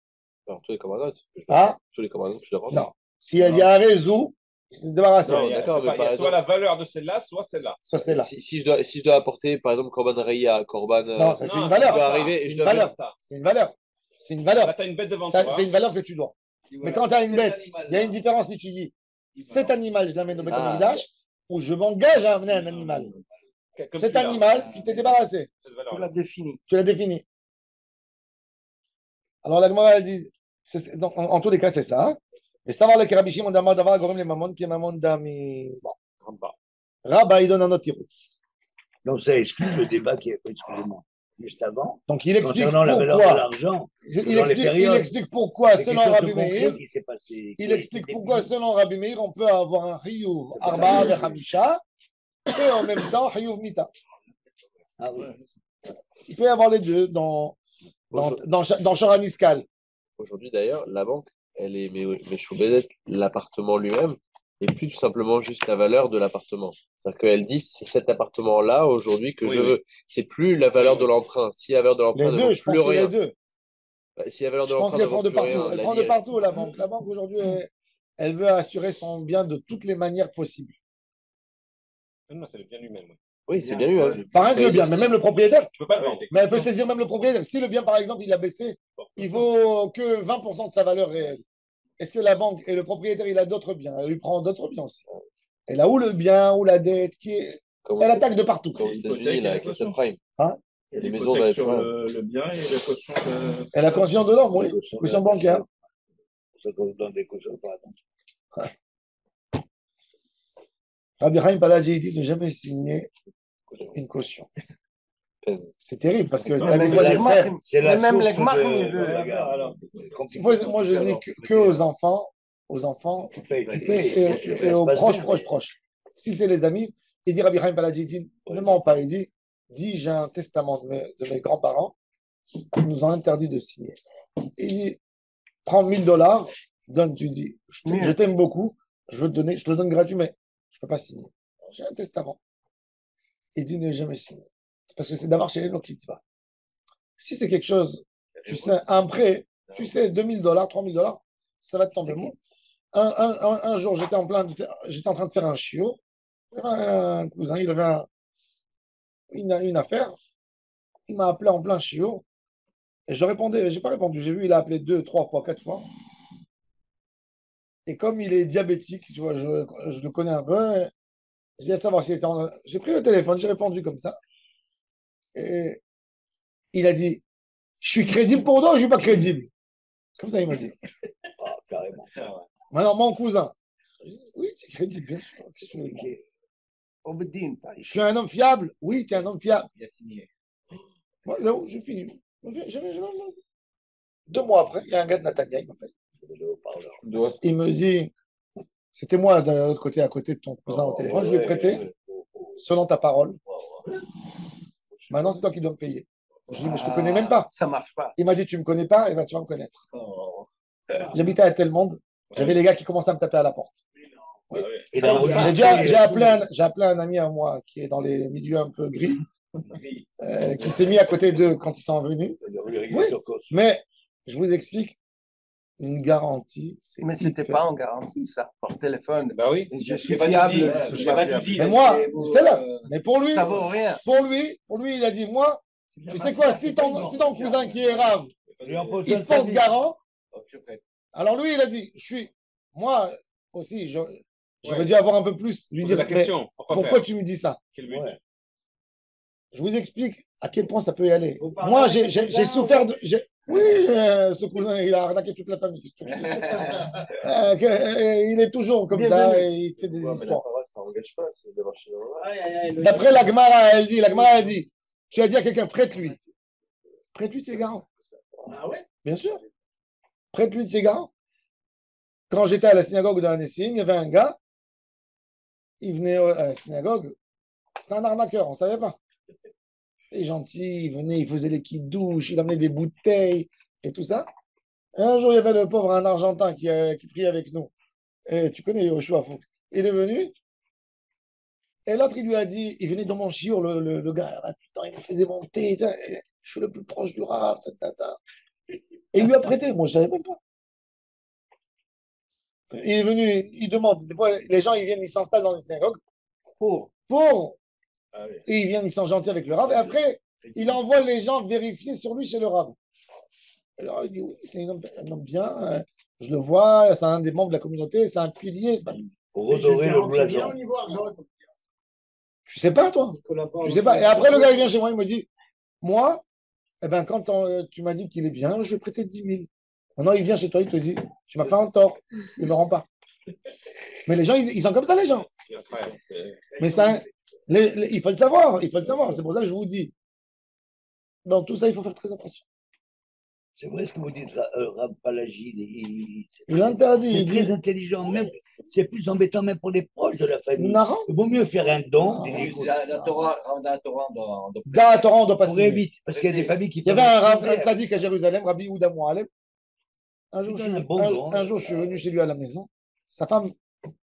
alors, tous les commandants, Ah, tous les commandants, je suis d'accord. non. Si elle dit arrêt zou, c'est débarrassé. Non, Il y a- d'accord, c'est pas- mais il y a par soit la valeur de celle-là, soit celle-là. Ça, c'est là. Si je dois apporter, par exemple, Corban Reya, Corban. Non, ça, c'est Non, une valeur. je dois ça, arriver C'est et je une dois valeur. Ça. C'est une valeur. C'est une valeur. Là, tu as une bête devant Ça, toi. c'est une valeur que tu dois. Mais quand tu as une bête, il y a une différence si tu dis cet animal, je l'amène au Beth Amikdash, ou je m'engage à amener un animal. Comme Cet celui-là. animal, tu t'es débarrassé. Cette valeur-là. Tu l'as défini. Tu l'as défini. Alors la Gemara, elle dit, donc, en tous les cas, c'est ça. Hein. Mais savoir le Rabbi Shimon d'Amar d'avoir Gorim les Mamon qui est Mamon d'Ami. Bon. Rabba, il donne un autre tiroutz. Donc ça exclut le débat qui est, excusez-moi, juste avant. Donc il explique Concernant la valeur de pourquoi. l'argent. Il explique pourquoi, C'est selon quelque chose Rabbi de concret Meir, qui s'est passé. il explique pourquoi, selon Rabbi Meir, on peut avoir un Chiyuv Arba'a Vechamisha et en même temps Chiyuv Mita. Ah oui. Il peut y avoir les deux dans Shora Niskal. Aujourd'hui, d'ailleurs, la banque, elle est Meshoubedet, l'appartement lui-même, et plus tout simplement juste la valeur de l'appartement. C'est-à-dire qu'elle dit, c'est cet appartement-là, aujourd'hui, que je veux. C'est plus la valeur de l'emprunt. Si la valeur de l'emprunt Les ne deux, vaut je pense plus que rien. les deux. Si la valeur de Je pense l'emprunt ne qu'elle vaut prend de plus partout. rien, Elle la prend vie, de partout, la banque. La banque, aujourd'hui, elle veut assurer son bien de toutes les manières possibles. Non, c'est le bien lui-même. Oui. Oui, c'est bien lui. Pas rien que le bien, mais même le propriétaire. Tu peux pas le vendre. Mais elle peut saisir même le propriétaire. Si le bien, par exemple, il a baissé, il vaut que 20% de sa valeur réelle. Est-ce que la banque et le propriétaire, il a d'autres biens? Elle lui prend d'autres biens aussi. Elle a ou le bien, ou la dette, elle attaque de partout. Comme aux États-Unis, là, avec le subprime. Hein? Il y a des maisons dans les sur le bien et la caution de. Elle a conscience de l'homme, oui. Caution bancaire. Ça donne des cautions, pas attention. Rabbi Chaim Paladji dit de ne jamais signer une caution. C'est terrible parce que tu as des fois des frères. C'est la Même source les gmachim, de- ils veulent. Moi, je dis que aux enfants Tu payes, et aux proches. Si c'est les amis, il dit Rabbi Chaim Paladji dit ne mens pas. Il dit j'ai un testament de mes grands-parents, ils nous ont interdit de signer. Il dit prends $1000, donne, tu dis je t'aime beaucoup, je veux te donner, je te le donne gratuit, mais je ne peux pas signer. J'ai un testament. Il dit ne jamais signer. C'est parce que c'est d'avoir chez les Lokitva. Si c'est quelque chose, tu sais, un prêt, tu sais, $2000, $3000, ça va te tomber. Moi, un jour, j'étais en train de faire un chiot. Un cousin, il avait une affaire. Il m'a appelé en plein chiot. Et je répondais, j'ai pas répondu. J'ai vu, il a appelé 2, 3 fois, 4 fois. Et comme il est diabétique, tu vois, je le connais un peu. J'ai dit à savoir s'il était J'ai pris le téléphone, j'ai répondu comme ça. Et il a dit, je suis crédible pour toi ou je suis pas crédible? Comme ça, il m'a dit. Ah, carrément. Maintenant, mon cousin. Oui, tu es crédible, bien sûr. Je suis un homme fiable. Oui, tu es un homme fiable. Il a signé. Moi, là où j'ai fini. 2 mois après, il y a un gars de Natania, il m'appelle. Il me dit, c'était moi de l'autre côté, à côté de ton cousin au téléphone, je lui ai prêté, selon ta parole. Maintenant, c'est toi qui dois me payer. Je lui ai dit, mais je ne te connais même pas. Ça marche pas. Il m'a dit, tu ne me connais pas, et ben tu vas me connaître. J'habitais à tel monde, j'avais les gars qui commençaient à me taper à la porte. Oui. J'ai appelé un ami à moi qui est dans les milieux un peu gris, qui s'est mis à côté d'eux quand ils sont venus. Oui, mais je vous explique, une garantie, c'est Mais c'était hyper- pas en garantie, ça, par téléphone. Bah oui. Je suis pas fiable. tout dit. je suis J'ai pas fiable. tout dit. Mais moi, c'est là. Mais pour lui, Ça vaut rien. pour lui, il a dit, moi, tu sais quoi, si ton cousin qui est rave, il se porte garant, alors lui, il a dit, moi aussi, j'aurais dû avoir un peu plus. Lui Poser dire, la mais question. pourquoi tu me dis ça? Quel but? Je vous explique à quel point ça peut y aller. Vous parlez Moi, avec j'ai ce cousin, souffert de. Oui, ce cousin, il a arnaqué toute la famille. Il est toujours comme ça et il fait des Ouais, mais la histoires. parole, ça n'engage pas, c'est de marcher dans le droit. D'après la Gemara, elle dit, tu as dit à quelqu'un, prête-lui. Prête-lui tes garants. Ah ouais? Bien sûr. Prête-lui tes garants. Quand j'étais à la synagogue de Annessim, il y avait un gars, il venait à la synagogue, c'était un arnaqueur, on ne savait pas. Il est gentil, il venait, il faisait les kidouches, il amenait des bouteilles et tout ça. Et un jour, il y avait le pauvre, un Argentin qui priait avec nous. Et tu connais Yoshua Fuchs. Il est venu. Et l'autre, il lui a dit, il venait dans mon chiour, le gars, là, putain, il me faisait monter, tu vois, je suis le plus proche du Rav, Et il lui a prêté, moi je ne savais même pas. Il est venu, il demande, des fois, les gens, ils viennent, ils s'installent dans les synagogues pour et ils viennent, ils sont gentils avec le Rav, et après, il envoie les gens vérifier sur lui chez le Rav. Alors il dit, oui, c'est un homme bien, je le vois, c'est un des membres de la communauté, c'est un pilier. Pour redorer le blason. Tu sais pas, toi? Tu sais pas. Et après, le gars, il vient chez moi, il me dit, moi, eh ben, quand tu m'as dit qu'il est bien, je vais prêter 10 000. Maintenant, il vient chez toi, il te dit, tu m'as fait un tort, il ne me rend pas. Mais les gens, ils sont comme ça, les gens. Mais ça, il faut le savoir, il faut le savoir. C'est pour ça que je vous dis, dans tout ça, il faut faire très attention. C'est vrai ce que vous dites, Rav Palagi. Il interdit. C'est Il dit très intelligent, même. C'est plus embêtant même pour les proches de la famille. Nahon. Il vaut mieux faire un don. En plus, la Torah, dans la Torah, on doit Dans la Torah, on doit pas Pour signer. éviter, parce qu'il y a des familles qui. Il y avait un Rav Tzadik à Jérusalem, Rabbi Yehuda Moalem. Un jour, donne un bon don. un jour, je suis venu chez lui à la maison. Sa femme,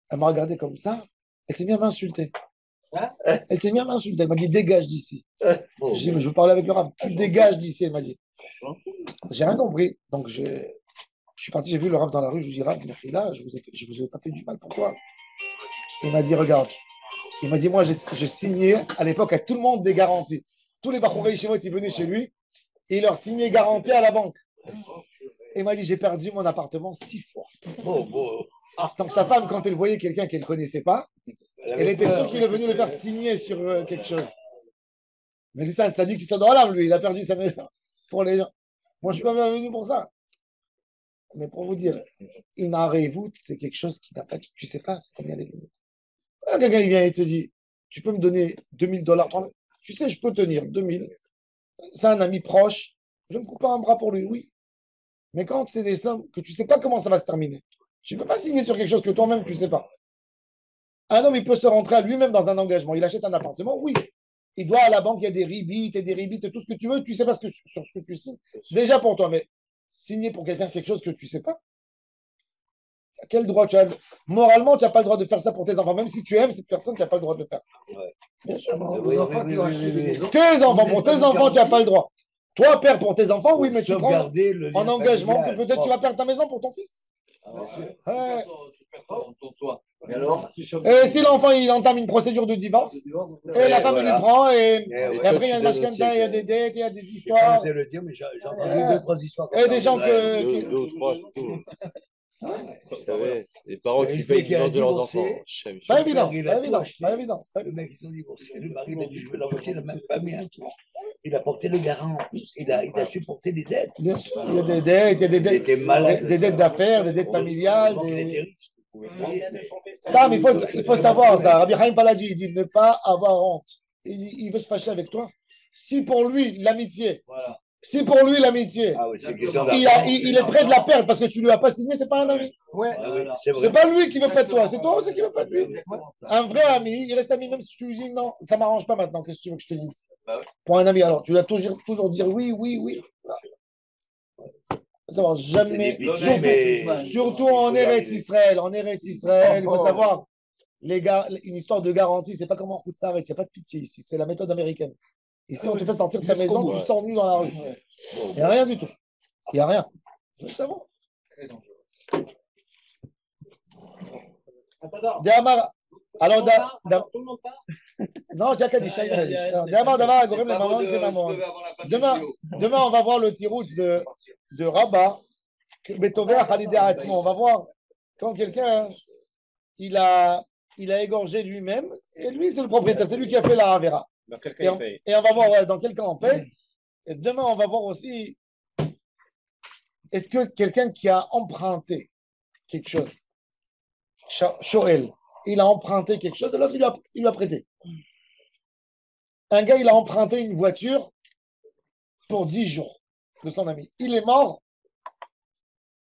elle m'a regardé comme ça. Elle s'est mise à m'insulter. Hein? Elle s'est mise à m'insulter. Elle m'a dit dégage d'ici. Bon, J'ai dit, mais je veux parler avec le Rav. Tu dégages d'ici, elle m'a dit. J'ai rien compris. Donc, je suis parti, j'ai vu le Rav dans la rue. Je lui ai dit, Rav, là, je vous ai pas fait du mal. Pourquoi? Il m'a dit, regarde. Il m'a dit, moi, j'ai signé à l'époque à tout le monde des garanties. Tous les Bachourei Shivot, ils venaient chez lui et il leur signait garantie à la banque. Et il m'a dit, j'ai perdu mon appartement 6 fois. Donc sa femme, quand elle voyait quelqu'un qu'elle ne connaissait pas, elle était sûre qu'il est venu le faire signer sur quelque chose. Mais c'est ça dit qu'il s'est dans l'âme, lui. Il a perdu sa maison pour les gens. Moi, je ne suis pas venu pour ça. Mais pour vous dire, Inarevout, c'est quelque chose qui n'a pas. Tu ne sais pas, c'est combien les limites. Quelqu'un il vient et te dit, tu peux me donner $2000, tu sais, je peux tenir 2000. C'est un ami proche, je ne me coupe pas un bras pour lui, oui. Mais quand c'est des sommes que tu ne sais pas comment ça va se terminer, tu ne peux pas signer sur quelque chose que toi-même tu ne sais pas. Un homme, il peut se rentrer à lui-même dans un engagement. Il achète un appartement, oui. Il doit à la banque, il y a des ribites et tout ce que tu veux, tu ne sais pas sur ce que tu signes. Déjà pour toi, mais signer pour quelqu'un quelque chose que tu ne sais pas. À quel droit tu as? Moralement, tu n'as pas le droit de faire ça pour tes enfants. Même si tu aimes cette personne, tu n'as pas le droit de le faire. Ouais. Bien sûr. Tes enfants, pour tes enfants, tu n'as pas le droit. Toi, père, pour tes enfants, oui, mais tu prends en engagement que peut-être tu vas perdre ta maison pour ton fils. Ouais. Et alors? Et si l'enfant il entame une procédure de divorce, et la femme lui prend, et après il y a le mashkanta, il y a des dettes, il y a des histoires. Je le dire, mais j'ai entendu 2-3 histoires. Et des gens Deux ou trois, c'est tout. Vous savez, les parents qui payent le divorce de leurs enfants. C'est pas évident, c'est pas évident, c'est pas évident. Le mec, ils sont divorcés. Le mari, il a dit, je veux la moitié, il n'a même pas mis un tour. Il a porté le garant. Il a supporté des dettes. Bien sûr, il y a des dettes, il y a des dettes d'affaires, des dettes familiales. Stam, il faut savoir ça. Rabbi Chaim Paladi, il dit ne pas avoir honte. Il veut se fâcher avec toi. Si pour lui, l'amitié, il est prêt de la perdre parce que tu ne lui as pas signé, c'est pas un ami. Ouais. C'est pas lui qui veut pas de toi, c'est toi aussi qui veut pas de lui. Un vrai ami, il reste ami même si tu lui dis non, ça m'arrange pas maintenant, qu'est-ce que tu veux que je te dise? Pour un ami, alors tu dois toujours dire oui, oui, oui. Faut savoir jamais, surtout en Eretz Israël, il faut savoir, les gars, une histoire de garantie, c'est pas comme en Khoutzlaretz, il n'y a pas de pitié ici, c'est la méthode américaine. Ici, on te fait sortir de ta maison, tu sors nu dans la rue. Il n'y a rien du tout. Il n'y a rien. Je veux le savoir. Alors, tout le monde part. non, tu as qu'à dire demain, on va voir le tiroutz de Rabat. On va voir quand quelqu'un il a égorgé lui-même, et lui, c'est le propriétaire, c'est lui qui a fait la Havera. Et on va voir dans quel cas on paye. Et demain, on va voir aussi est-ce que quelqu'un qui a emprunté quelque chose, Shoel, il a emprunté quelque chose, et l'autre, il lui a prêté. Un gars, il a emprunté une voiture pour 10 jours de son ami. Il est mort,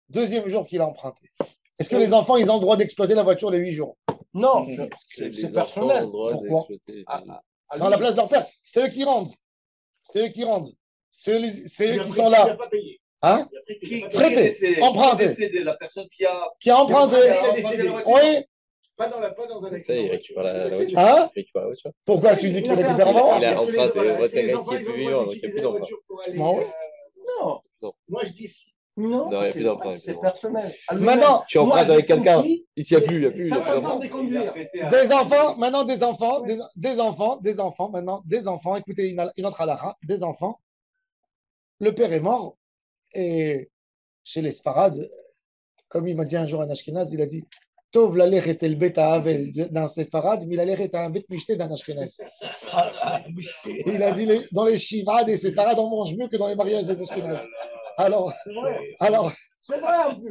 deuxième jour qu'il a emprunté. Est-ce que les enfants, ils ont le droit d'exploiter la voiture les 8 jours? Non, c'est personnel. Pourquoi? Dans la place de leur père. C'est eux qui rendent. C'est eux qui sont là. Hein? Prêté, emprunté. La personne qui a emprunté. Oui. Pas dans un Ça, il récupère la voiture. Hein? Il récupère la voiture. Pourquoi tu dis qu'il récupère avant? Il a emprunté le voiture qui est plus vivant, donc il n'y a plus d'emprunt. Non. Non. Moi, je dis si. Non, il n'y a plus d'emprunt. C'est personnel. Maintenant, tu empruntes avec quelqu'un, ici il n'y a plus, des enfants, écoutez une autre halakha, des enfants, le père est mort, et chez les Sfarades, comme il m'a dit un jour un Ashkenaz, il a dit Tov l'alechet el bet ha'avel d'un Sfarad, mais l'alechet un bet mishté d'un Ashkenaz. Il a dit dans les Shivas des Sfarades, on mange mieux que dans les mariages des Ashkenaz. Alors, c'est vrai en plus.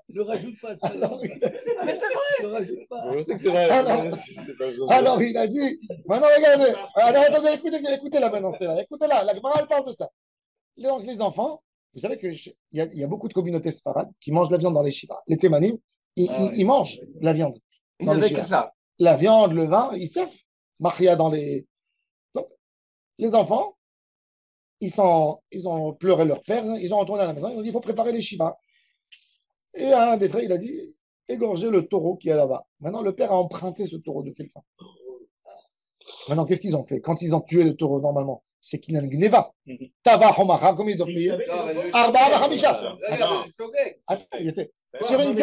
Ne rajoute pas ça. Mais c'est vrai. Ne rajoute pas. Je sais que c'est vrai. Alors, il a dit, maintenant regardez, alors attendez, écoutez là maintenant, c'est là, écoutez là, la Gemara elle parle de ça. Donc, les enfants, vous savez il y a beaucoup de communautés séfarades qui mangent de la viande dans les shivas. Les témanim, ils mangent de la viande dans les shivas. La viande, le vin, ils servent. Maria dans les. Donc, les enfants, ils ont pleuré leur père, ils ont retourné à la maison, ils ont dit il faut préparer les shivas. Et un des frères, il a dit égorgez le taureau qui est là-bas. Maintenant, le père a emprunté ce taureau de quelqu'un. Maintenant, qu'est-ce qu'ils ont fait? Quand ils ont tué le taureau, normalement, c'est qu'il y a une gneva. Tava Homacha, combien ils doivent payer? Arba Hamisha. Attends, il était. Sur une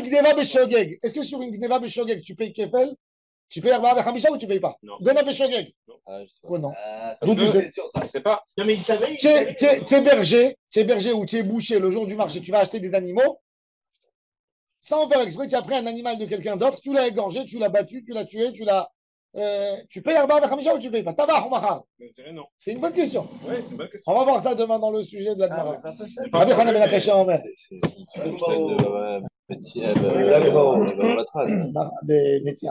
gneva Beshogeg, est-ce que sur une gneva Beshogeg, tu payes Kefel? Tu payes Arba Hamisha ou tu payes pas? Non. Gona Beshogeg. Oh non. D'où tu sais? Je sais pas. Non, mais il savait. Tu es berger ou tu es boucher le jour du marché, tu vas acheter des animaux. Sans faire exprès, tu as pris un animal de quelqu'un d'autre, tu l'as égorgé, tu l'as battu, tu l'as tué, tu payes Arba Hamisha ou tu payes pas? Tava Homacha. Non. C'est une bonne question. Oui, c'est une bonne question. On va voir ça demain dans le sujet de la Gemara. C'est des métiers.